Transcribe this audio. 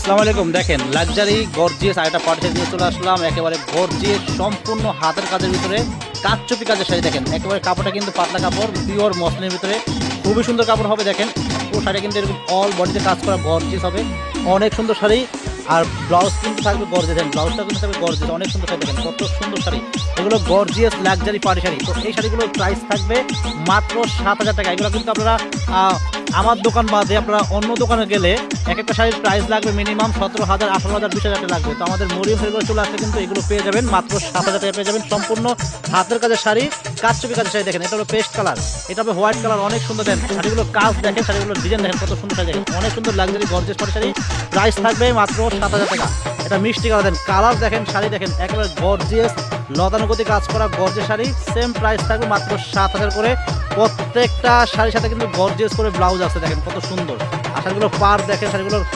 আসসালামু আলাইকুম। দেখেন লাক্সারি গর্জিয়াস আরেকটা পার্টি নিয়ে চলে আসলাম। একেবারে গর্জিয়াস সম্পূর্ণ হাতের কাজের ভিতরে কাঠচুপি কাজের শাড়ি। দেখেন একেবারে কাপড়টা কিন্তু পাতলা কাপড়, পিওর মসলিনের ভিতরে খুবই সুন্দর কাপড় হবে। দেখেন পুরো শাড়ি কিন্তু এরকম অল বডিতে কাজ করা গর্জিয়াস হবে, অনেক সুন্দর শাড়ি। আর ব্লাউজ কিন্তু থাকবে গর্জিয়াস, দেখেন ব্লাউজটা কিন্তু থাকবে গর্জিয়াস, অনেক সুন্দর শাড়ি। দেখেন কত সুন্দর শাড়ি, এগুলো গর্জিয়াস লাক্সারি পার্টি শাড়ি। তো এই শাড়িগুলোর প্রাইস থাকবে মাত্র 7,000 টাকা। এগুলো কিন্তু আপনারা আমার দোকান বাদে আপনারা অন্য দোকানে গেলে এক একটা শাড়ির প্রাইস লাগবে মিনিমাম 17,000, 18,000, 20,000 টাকা লাগবে। তো আমাদের মরিয়ম শাড়িগুলো চলে আসলে কিন্তু এগুলো পেয়ে যাবেন মাত্র 7,000 টাকা পেয়ে যাবেন। সম্পূর্ণ হাতের কাজের শাড়ি, কাঠচুপি কাজের শাড়ি। দেখেন এটা হলো পেস্ট কালার, এটা হবে হোয়াইট কালার, অনেক সুন্দর। দেন শাড়িগুলো কাজ দেখেন, শাড়িগুলোর ডিজাইন দেখেন কত সুন্দর শাড়ি। দেখেন অনেক সুন্দর luxury gorgeous party sari, price থাকবে মাত্র 7,000 টাকা। এটা মিষ্টি কালার, দেন কালার দেখেন, শাড়ি দেখেন একেবারে গর্জিয়াস লতানুগতি কাজ করা গর্জিয়াস শাড়ি। সেম প্রাইস থাকবে মাত্র 7,000 করে। প্রত্যেকটা শাড়ির সাথে কিন্তু গর্জিয়াস করে ব্লাউজ আছে, দেখেন কত সুন্দর। আর শাড়িগুলো পার দেখেন, শাড়িগুলোর